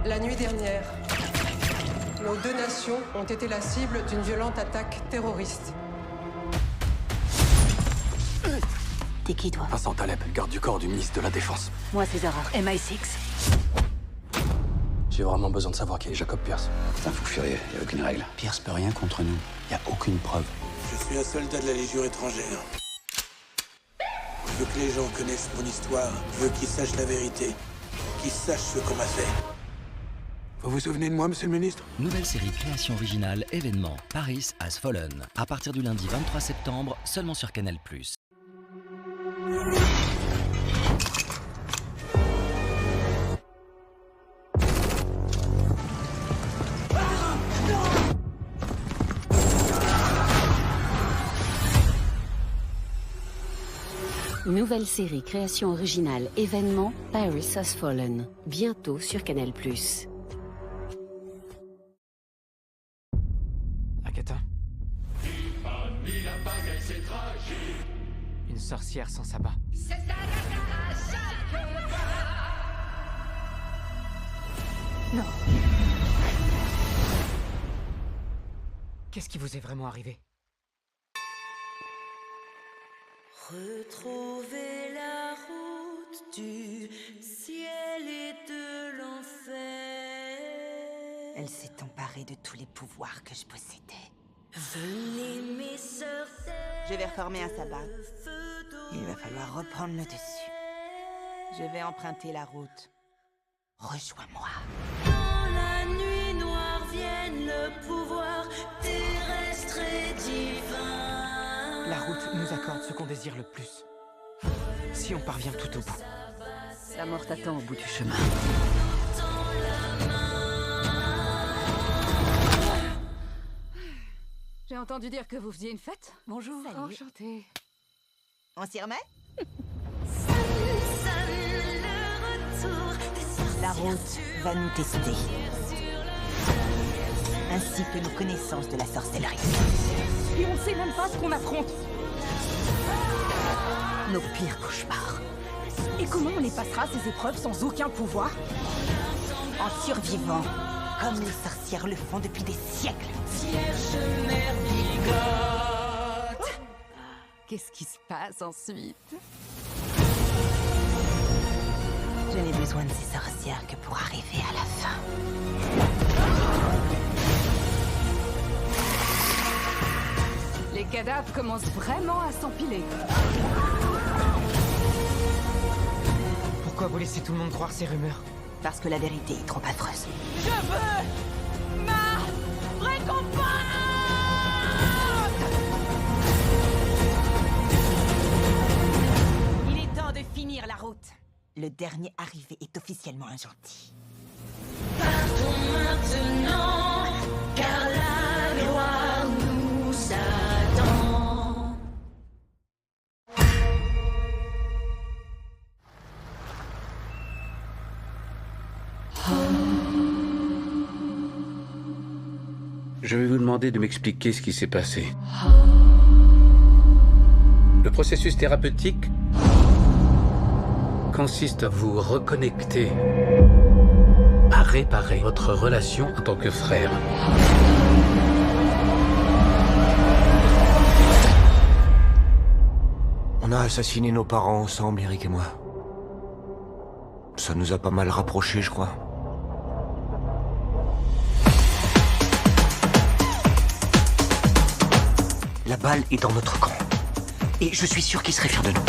La nuit dernière, nos deux nations ont été la cible d'une violente attaque terroriste. T'es qui, toi? Vincent Taleb, garde du corps du ministre de la Défense. Moi, c'est Zara, MI6. J'ai vraiment besoin de savoir qui est Jacob Pierce. C'est un fou furieux, y a aucune règle. Pierce peut rien contre nous. Y a aucune preuve. Je suis un soldat de la Légion étrangère. Je veux que les gens connaissent mon histoire. Je veux qu'ils sachent la vérité. Qu'ils sachent ce qu'on m'a fait. Vous vous souvenez de moi, monsieur le ministre? Nouvelle série création originale événement Paris Has Fallen. À partir du lundi 23 septembre, seulement sur Canal+. Nouvelle série création originale événement Paris Has Fallen. Bientôt sur Canal+. Agatha. Une sorcière sans sabbat. Non. Qu'est-ce qui vous est vraiment arrivé? Retrouver la route du ciel et de l'enfer. Elle s'est emparée de tous les pouvoirs que je possédais. Venez mes sœurs. Je vais reformer un sabbat. Il va falloir reprendre le dessus. Je vais emprunter la route. Rejoins-moi. Dans la nuit noire vienne le pouvoir terrestre et divin. La route nous accorde ce qu'on désire le plus. Si on parvient tout au bout. La mort t'attend au bout du chemin. J'ai entendu dire que vous faisiez une fête. Bonjour. Salut. Enchantée. On s'y remet? La La route va nous tester. Ainsi que nos connaissances de la sorcellerie. Et on sait même pas ce qu'on affronte. Nos pires cauchemars. Et comment on les passera ces épreuves sans aucun pouvoir? En survivant, comme les sorcières le font depuis des siècles. Vierge mère bigote. Qu'est-ce qui se passe ensuite? Je n'ai besoin de ces sorcières que pour arriver à la fin. Les cadavres commencent vraiment à s'empiler. Pourquoi vous laissez tout le monde croire ces rumeurs? Parce que la vérité est trop affreuse. Je veux ma récompense. Il est temps de finir la route. Le dernier arrivé est officiellement un gentil. Partons maintenant, car la gloire nous attend. Je vais vous demander de m'expliquer ce qui s'est passé. Le processus thérapeutique consiste à vous reconnecter, à réparer votre relation en tant que frère. On a assassiné nos parents ensemble, Eric et moi. Ça nous a pas mal rapprochés, je crois. La balle est dans notre camp. Et je suis sûr qu'il serait fier de nous.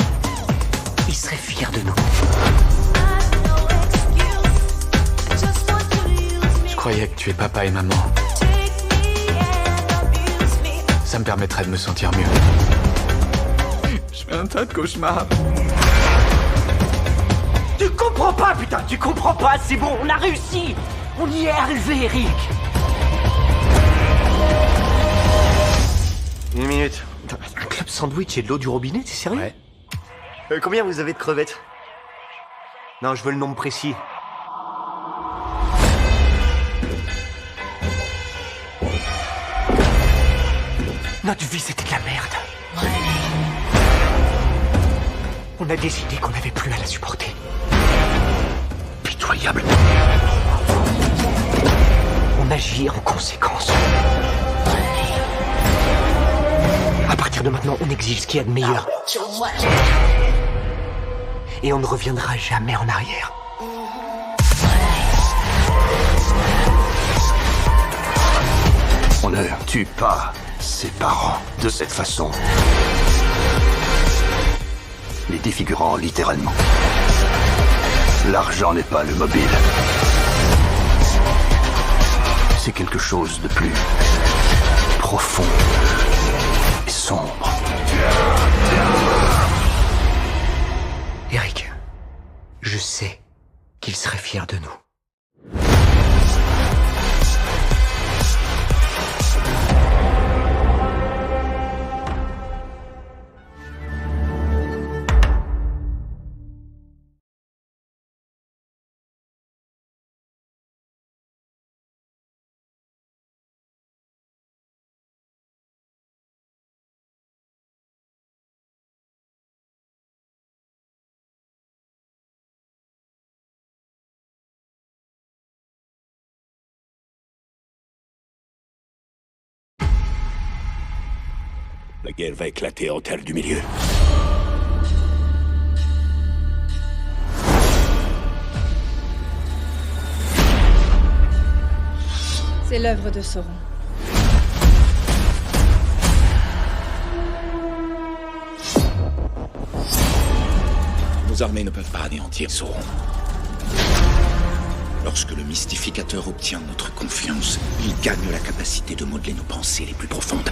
Il serait fier de nous. Je croyais que tu es papa et maman. Ça me permettrait de me sentir mieux. Je fais un tas de cauchemars. Tu comprends pas, putain, tu comprends pas, c'est bon, on a réussi. On y est arrivé, Eric. Une minute. Un club sandwich et de l'eau du robinet, t'es sérieux? Ouais. Combien vous avez de crevettes? Non, je veux le nombre précis. Notre vie, c'était de la merde. On a décidé qu'on n'avait plus à la supporter. Pitoyable. On agit en conséquence. À partir de maintenant, on exige ce qu'il y a de meilleur. Et on ne reviendra jamais en arrière. On ne tue pas ses parents de cette façon. Les défigurant littéralement. L'argent n'est pas le mobile. C'est quelque chose de plus profond et sombre. Eric, je sais qu'il serait fier de nous. La guerre va éclater en terre du milieu. C'est l'œuvre de Sauron. Nos armées ne peuvent pas anéantir Sauron. Lorsque le mystificateur obtient notre confiance, il gagne la capacité de modeler nos pensées les plus profondes.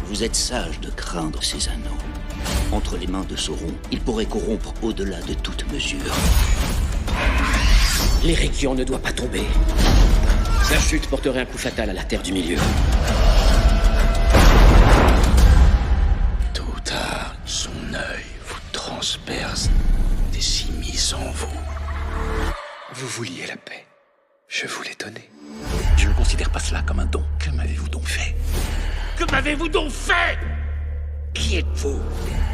Vous êtes sage de craindre ces anneaux. Entre les mains de Sauron, il pourrait corrompre au-delà de toute mesure. L'Éridion ne doit pas tomber. Sa chute porterait un coup fatal à la Terre du Milieu. Tôt ou tard, son œil vous transperce des immisces en vous. Vous vouliez la paix. Je vous l'ai donnée. Je ne considère pas cela comme un don. Que m'avez-vous donc fait? Que m'avez-vous donc fait? Qui êtes-vous,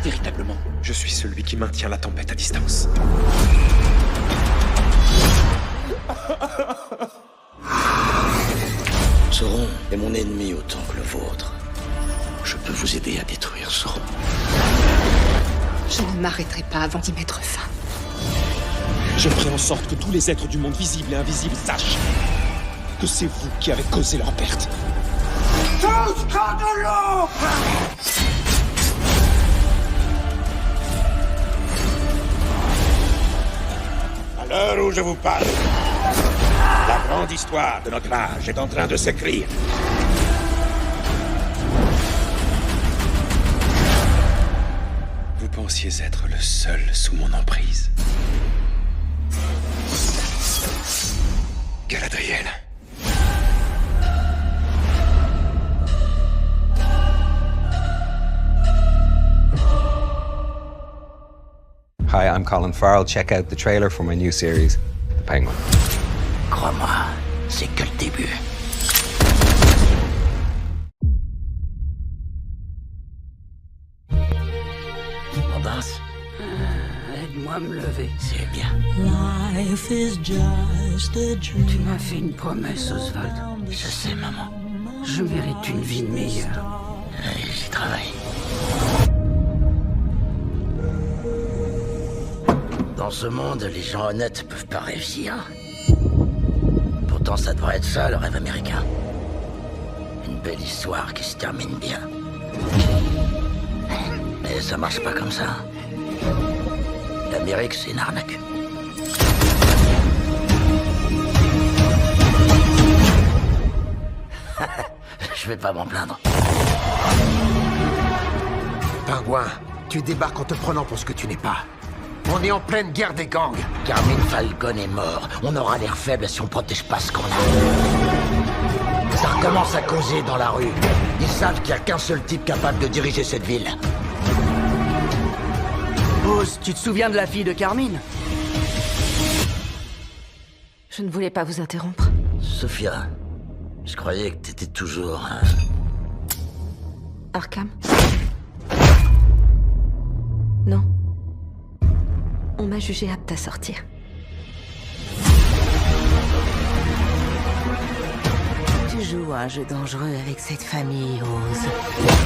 véritablement? Je suis celui qui maintient la tempête à distance. Sauron est mon ennemi autant que le vôtre. Je peux vous aider à détruire Sauron. Je ne m'arrêterai pas avant d'y mettre fin. Je ferai en sorte que tous les êtres du monde visible et invisible sachent que c'est vous qui avez causé leur perte. Tous contre l'ombre! À l'heure où je vous parle, la grande histoire de notre âge est en train de s'écrire. Vous pensiez être le seul sous mon emprise. Galadriel. Hi, I'm Colin Farrell. Check out the trailer for my new series, The Penguin. Crois-moi, c'est que le début. On danse? Aide-moi à me lever. C'est bien. Tu m'as fait une promesse, Oswald. Je sais, maman. Je mérite une vie meilleure. J'y travaille. Dans ce monde, les gens honnêtes peuvent pas réussir. Pourtant, ça devrait être ça, le rêve américain. Une belle histoire qui se termine bien. Mais ça marche pas comme ça. L'Amérique, c'est une arnaque. Je vais pas m'en plaindre. Pingouin, tu débarques en te prenant pour ce que tu n'es pas. On est en pleine guerre des gangs. Carmine Falcon est mort. On aura l'air faible si on protège pas ce qu'on a. Ça recommence à causer dans la rue. Ils savent qu'il n'y a qu'un seul type capable de diriger cette ville. Ose, tu te souviens de la fille de Carmine? Je ne voulais pas vous interrompre. Sophia, je croyais que t'étais toujours... Arkham? Non. On m'a jugée apte à sortir. Tu joues à un jeu dangereux avec cette famille, Rose.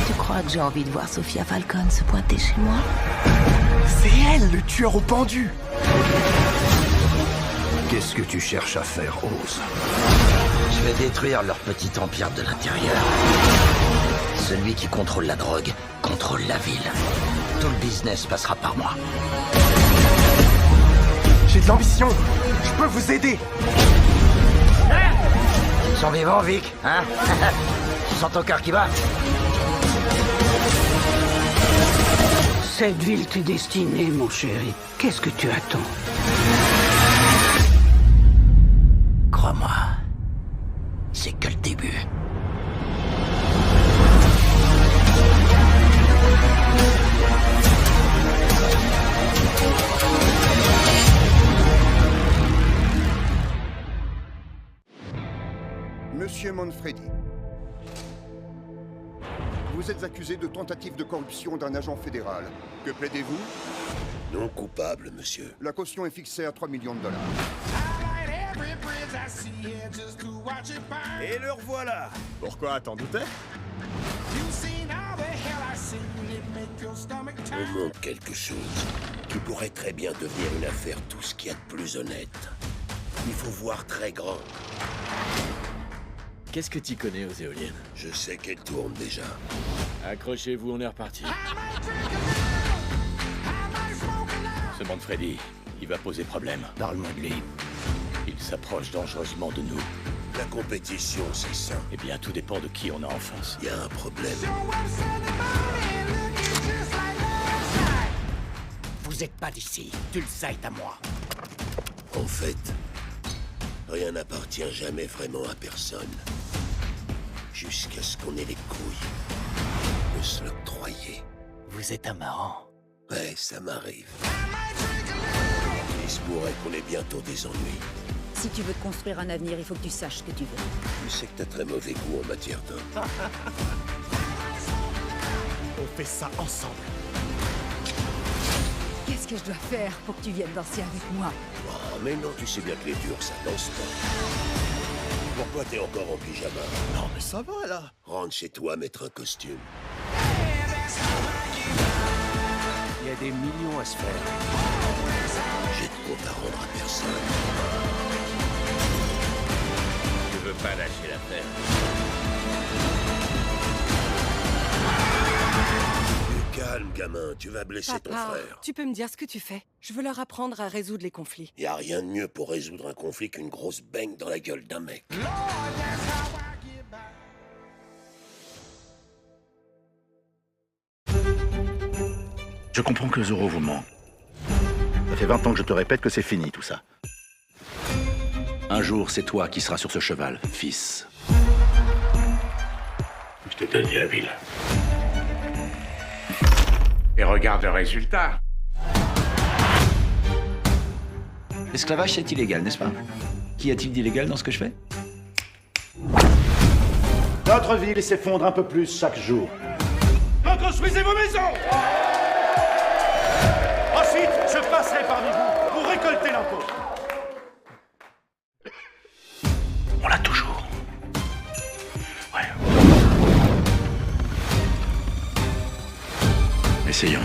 Tu crois que j'ai envie de voir Sophia Falcon se pointer chez moi? C'est elle, le tueur au pendu. Qu'est-ce que tu cherches à faire, Rose? Je vais détruire leur petit empire de l'intérieur. Celui qui contrôle la drogue contrôle la ville. Tout le business passera par moi. J'ai de l'ambition. Je peux vous aider. Tu te sens vivant, Vic, hein? Tu sens ton cœur qui bat? Cette ville t'est destinée, mon chéri. Qu'est-ce que tu attends? Crois-moi, c'est que le début. Monsieur Manfredi, vous êtes accusé de tentative de corruption d'un agent fédéral. Que plaidez-vous? Non coupable, monsieur. La caution est fixée à 3 millions de dollars. Et le revoilà. Pourquoi t'en doutais? On montre quelque chose qui pourrait très bien devenir une affaire tout ce qu'il y a de plus honnête. Il faut voir très grand. Qu'est-ce que tu connais aux éoliennes? Je sais qu'elles tournent déjà. Accrochez-vous, on est reparti. Ce Manfredi, il va poser problème. Parle-moi de lui. Il s'approche dangereusement de nous. La compétition, c'est ça. Eh bien, tout dépend de qui on a en face. Il y a un problème. Vous êtes pas d'ici. Tu le sais, à moi. En fait, rien n'appartient jamais vraiment à personne. Jusqu'à ce qu'on ait les couilles de se l'octroyer. Vous êtes un marrant. Ouais, ça m'arrive. Il se pourrait qu'on ait bientôt des ennuis. Si tu veux te construire un avenir, il faut que tu saches ce que tu veux. Je sais que t'as très mauvais goût en matière d'homme. On fait ça ensemble. Qu'est-ce que je dois faire pour que tu viennes danser avec moi? Oh, mais non, tu sais bien que les durs, ça danse pas. Pourquoi t'es encore en pyjama? Non, mais ça va, là. Rentre chez toi, mettre un costume. Il y a des millions à se faire. J'ai de compte à rendre à personne. Je veux pas lâcher l'affaire. Calme, gamin, tu vas blesser ton frère. Tu peux me dire ce que tu fais? Je veux leur apprendre à résoudre les conflits. Y a rien de mieux pour résoudre un conflit qu'une grosse baigne dans la gueule d'un mec. Je comprends que Zorro vous ment. Ça fait 20 ans que je te répète que c'est fini, tout ça. Un jour, c'est toi qui seras sur ce cheval, fils. Je t'ai donné la ville. Et regarde le résultat. L'esclavage, c'est illégal, n'est-ce pas? Qu'y a-t-il d'illégal dans ce que je fais? Notre ville s'effondre un peu plus chaque jour. Reconstruisez vos maisons! Ensuite, je passerai parmi vous pour récolter l'impôt. On l'a toujours. Ouais. Essayons.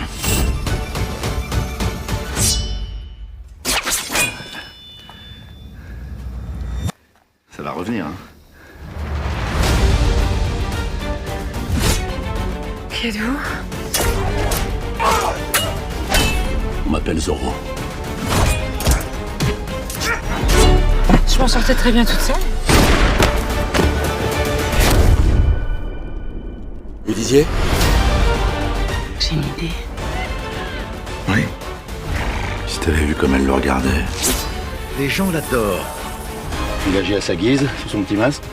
Ça va revenir, hein. Qui êtes-vous? On m'appelle Zorro. Je m'en sortais très bien toute seule. Vous disiez? J'ai une idée. Oui. Si t'avais vu comme elle le regardait. Les gens l'adorent. Il agit à sa guise, sur son petit masque.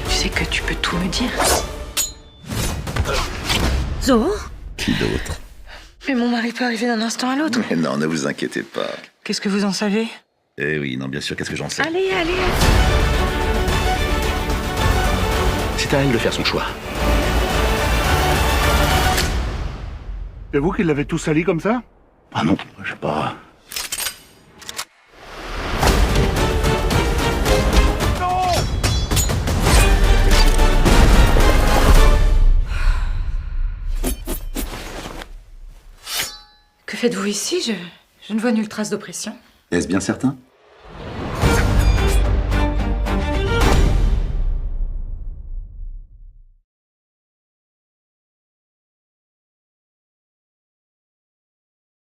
Tu sais que tu peux tout me dire. Zorro? Qui d'autre? Mais mon mari peut arriver d'un instant à l'autre. Mais non, ne vous inquiétez pas. Qu'est-ce que vous en savez? Eh oui, non, bien sûr, qu'est-ce que j'en sais? Allez, allez. C'est à elle de faire son choix. Et vous qui l'avez tout sali comme ça? Ah non, je sais pas... Que faites-vous ici? Je ne vois nulle trace d'oppression. Est-ce bien certain?